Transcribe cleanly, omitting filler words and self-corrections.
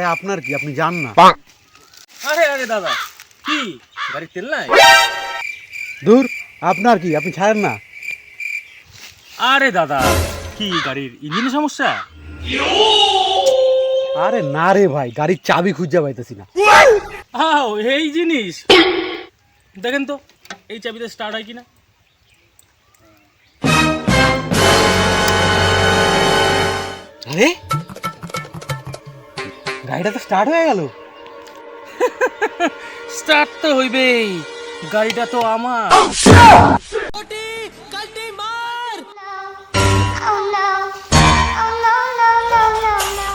আরে আপনার কি, আপনি যান না। আরে আরে দাদা, কি গাড়ির তেল নাই? দূর, আপনার কি, আপনি ছাড়েন না। আরে দাদা, কি গাড়ির ইঞ্জিনের সমস্যা? আরে না রে ভাই, গাড়ির চাবি খুঁজে পাইতেছি না। আও এই জিনিস, দেখেন তো এই চাবিতে স্টার্ট হয় কিনা। আরে গাড়িটা তো স্টার্ট হয়ে গেল। স্টার্ট তো হইবেই, গাড়িটা তো আমার। Oh no. Oh no, no, no, no, no.